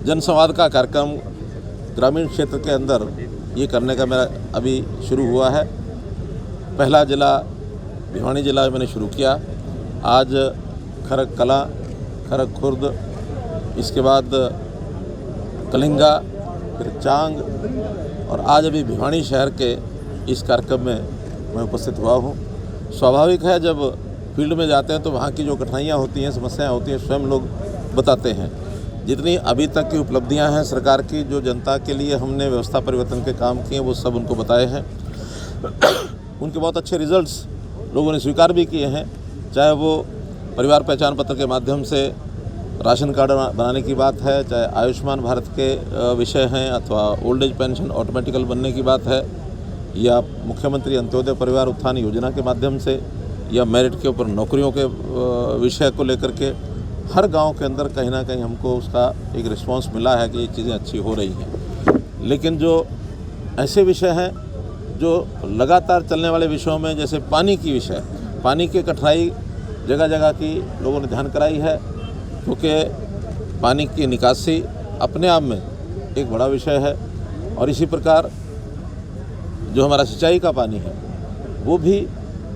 जनसंवाद का कार्यक्रम ग्रामीण क्षेत्र के अंदर ये करने का मेरा अभी शुरू हुआ है। पहला ज़िला भिवानी ज़िला मैंने शुरू किया, आज खरग कला, खरग खुर्द, इसके बाद कलिंगा, फिर चांग और आज अभी भिवानी शहर के इस कार्यक्रम में मैं उपस्थित हुआ हूँ। स्वाभाविक है, जब फील्ड में जाते हैं तो वहाँ की जो कठिनाइयाँ होती हैं, समस्याएं होती हैं, स्वयं लोग बताते हैं। जितनी अभी तक की उपलब्धियां हैं सरकार की, जो जनता के लिए हमने व्यवस्था परिवर्तन के काम किए, वो सब उनको बताए हैं। उनके बहुत अच्छे रिजल्ट्स लोगों ने स्वीकार भी किए हैं, चाहे वो परिवार पहचान पत्र के माध्यम से राशन कार्ड बनाने की बात है, चाहे आयुष्मान भारत के विषय हैं, अथवा ओल्ड एज पेंशन ऑटोमेटिकल बनने की बात है, या मुख्यमंत्री अंत्योदय परिवार उत्थान योजना के माध्यम से, या मेरिट के ऊपर नौकरियों के विषय को लेकर के हर गांव के अंदर कहीं ना कहीं हमको उसका एक रिस्पांस मिला है कि ये चीज़ें अच्छी हो रही हैं। लेकिन जो ऐसे विषय हैं जो लगातार चलने वाले विषयों में, जैसे पानी की विषय, पानी की कठिनाई जगह जगह की लोगों ने ध्यान कराई है, क्योंकि पानी की निकासी अपने आप में एक बड़ा विषय है। और इसी प्रकार जो हमारा सिंचाई का पानी है, वो भी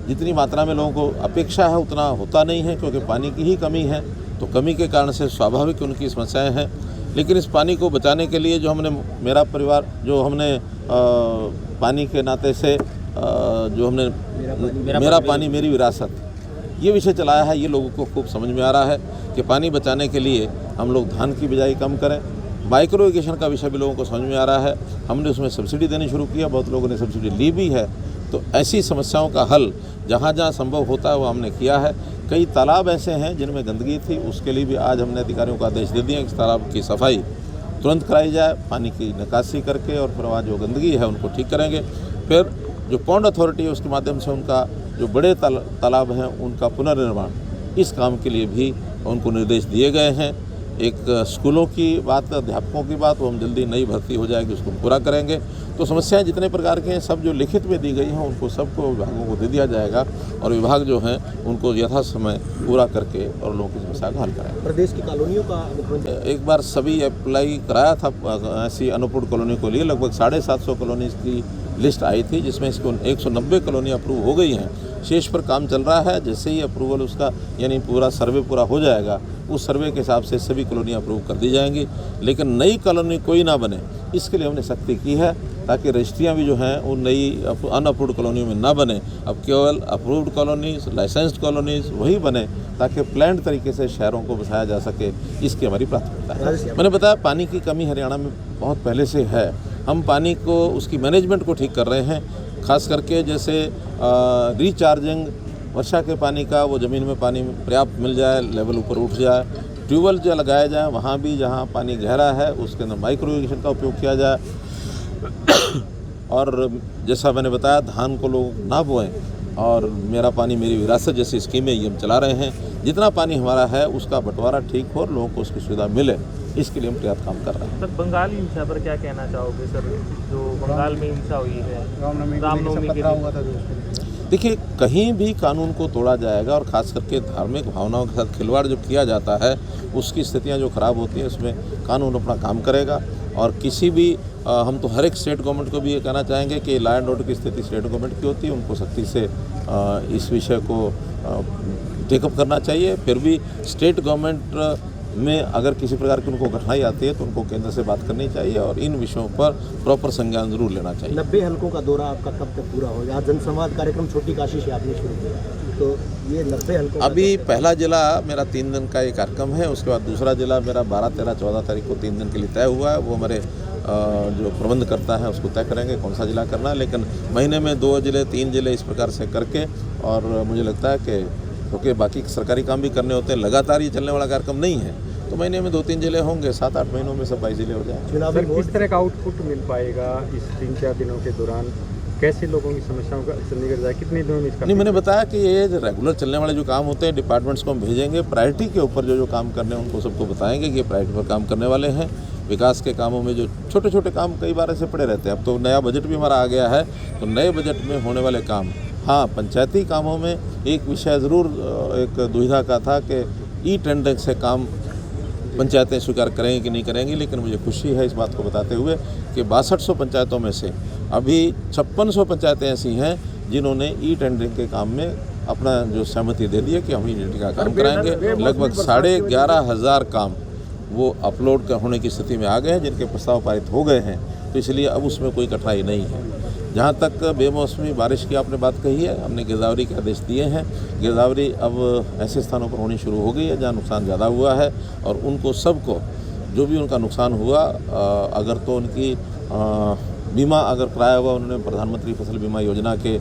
जितनी मात्रा में लोगों को अपेक्षा है उतना होता नहीं है, क्योंकि पानी की ही कमी है। तो कमी के कारण से स्वाभाविक उनकी समस्याएं हैं। लेकिन इस पानी को बचाने के लिए जो हमने, मेरा परिवार, जो हमने पानी के नाते से जो हमने मेरा पानी मेरी विरासत, ये विषय चलाया है, ये लोगों को खूब समझ में आ रहा है कि पानी बचाने के लिए हम लोग धान की बिजाई कम करें। माइक्रो इरिगेशन का विषय भी लोगों को समझ में आ रहा है, हमने उसमें सब्सिडी देनी शुरू किया, बहुत लोगों ने सब्सिडी ली भी है। तो ऐसी समस्याओं का हल जहाँ जहाँ संभव होता है वो हमने किया है। कई तालाब ऐसे हैं जिनमें गंदगी थी, उसके लिए भी आज हमने अधिकारियों को आदेश दे दिए कि तालाब की सफाई तुरंत कराई जाए, पानी की निकासी करके, और फिर वहाँ जो गंदगी है उनको ठीक करेंगे। फिर जो पॉन्ड अथॉरिटी है उसके माध्यम से उनका जो बड़े तालाब हैं उनका पुनर्निर्माण, इस काम के लिए भी उनको निर्देश दिए गए हैं। एक स्कूलों की बात, अध्यापकों की बात, वो हम जल्दी नई भर्ती हो जाएगी, उसको पूरा करेंगे। तो समस्याएं जितने प्रकार के हैं सब जो लिखित में दी गई हैं उनको सबको विभागों को दे दिया जाएगा, और विभाग जो हैं उनको यथा समय पूरा करके और लोगों की समस्या का हल कराएंगे। प्रदेश की कॉलोनियों का एक बार सभी अप्लाई कराया था ऐसी अनुपूर्ण कॉलोनी को लिए, लगभग 750 कॉलोनीज की लिस्ट आई थी, जिसमें इसको 190 कॉलोनी अप्रूव हो गई हैं। शेष पर काम चल रहा है। जैसे ही अप्रूवल उसका, यानी पूरा सर्वे पूरा हो जाएगा, उस सर्वे के हिसाब से सभी कॉलोनियाँ अप्रूव कर दी जाएंगी। लेकिन नई कॉलोनी कोई ना बने, इसके लिए हमने सख्ती की है, ताकि रजिस्ट्रियाँ भी जो हैं वो नई अनअप्रूव्ड कॉलोनियों में ना बने। अब केवल अप्रूव्ड कॉलोनीज, लाइसेंस्ड कॉलोनीज वही बने, ताकि प्लान्ड तरीके से शहरों को बसाया जा सके। इसकी हमारी प्राथमिकता है। मैंने बताया पानी की कमी हरियाणा में बहुत पहले से है। हम पानी को, उसकी मैनेजमेंट को ठीक कर रहे हैं, खास करके जैसे रिचार्जिंग, वर्षा के पानी का, वो ज़मीन में पानी पर्याप्त मिल जाए, लेवल ऊपर उठ जाए। ट्यूबवेल जो लगाया जाए वहाँ भी, जहाँ पानी गहरा है उसके अंदर माइक्रो इरिगेशन का उपयोग किया जाए। और जैसा मैंने बताया, धान को लोग ना बोएं, और मेरा पानी मेरी विरासत जैसी स्कीमें ये हम चला रहे हैं। जितना पानी हमारा है उसका बंटवारा ठीक हो और लोगों को उसकी सुविधा मिले, इसके लिए हम पर्याप्त काम कर रहे हैं। सर, बंगाली हिंसा पर क्या कहना चाहोगे सर? जो बंगाल में हिंसा हुई है, रामनवमी के दिन, देखिए, कहीं भी कानून को तोड़ा जाएगा, और ख़ास करके धार्मिक भावनाओं के साथ खिलवाड़ जो किया जाता है, उसकी स्थितियां जो ख़राब होती हैं, उसमें कानून अपना काम करेगा। और किसी भी हम तो हर एक स्टेट गवर्नमेंट को भी ये कहना चाहेंगे कि लॉ एंड ऑर्डर की स्थिति स्टेट गवर्नमेंट की होती है, उनको सख्ती से इस विषय को टेकअप करना चाहिए। फिर भी स्टेट गवर्नमेंट में अगर किसी प्रकार की उनको कठिनाई आती है तो उनको केंद्र से बात करनी चाहिए, और इन विषयों पर प्रॉपर संज्ञान जरूर लेना चाहिए। 90 हलकों का दौरा आपका कब तक पूरा होगा? जनसंवाद कार्यक्रम छोटी काशी से आपने शुरू किया, तो ये 90 हलकों अभी पहला जिला मेरा 3 दिन का ये कार्यक्रम है, उसके बाद दूसरा जिला मेरा 12, 13, 14 तारीख को 3 दिन के लिए तय हुआ है। वो हमारे जो प्रबंध करता है उसको तय करेंगे कौन सा जिला करना है। लेकिन महीने में 2 जिले, 3 जिले इस प्रकार से करके, और मुझे लगता है कि क्योंकि बाकी सरकारी काम भी करने होते हैं, लगातार ये चलने वाला कार्यक्रम नहीं है, तो महीने में 2-3 जिले होंगे, 7-8 महीनों में सब 22 जिले हो जाएंगे। चुनावी किस तरह का आउटपुट मिल पाएगा इस 3-4 दिनों के दौरान? कैसे लोगों की समस्याओं का चंडीगढ़ जाए, कितने दिनों में इसका? नहीं, मैंने बताया कि ये रेगुलर चलने वाले जो काम होते हैं, डिपार्टमेंट्स को हम भेजेंगे, प्रायोरिटी के ऊपर जो काम करने हैं उनको सबको बताएंगे कि ये प्रायोरिटी पर काम करने वाले हैं। विकास के कामों में जो छोटे छोटे काम कई बार ऐसे पड़े रहते हैं, अब तो नया बजट भी हमारा आ गया है, तो नए बजट में होने वाले काम, हाँ, पंचायती कामों में एक विषय ज़रूर एक दुविधा का था कि ई टेंडरिंग से काम पंचायतें स्वीकार करेंगी कि नहीं करेंगी, लेकिन मुझे खुशी है इस बात को बताते हुए कि 6200 पंचायतों में से अभी 5600 पंचायतें ऐसी हैं जिन्होंने ई टेंडरिंग के काम में अपना जो सहमति दे दी है कि हम ई टेंडरिंग का काम कराएंगे। लगभग 11,500 काम वो अपलोड होने की स्थिति में आ गए हैं, जिनके प्रस्ताव पारित हो गए हैं, तो इसलिए अब उसमें कोई कठिनाई नहीं है। जहाँ तक बेमौसमी बारिश की आपने बात कही है, हमने गिरदावरी के आदेश दिए हैं। गिरदावरी अब ऐसे स्थानों पर होनी शुरू हो गई है जहाँ नुकसान ज़्यादा हुआ है, और उनको सबको जो भी उनका नुकसान हुआ, अगर तो उनकी बीमा अगर कराया हुआ उन्होंने प्रधानमंत्री फसल बीमा योजना के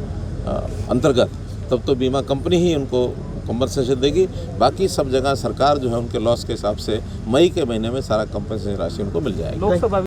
अंतर्गत, तब तो बीमा कंपनी ही उनको कंपनसेशन देगी। बाकी सब जगह सरकार जो है उनके लॉस के हिसाब से मई के महीने में सारा कंपनसेशन राशि उनको मिल जाएगी। लोकसभा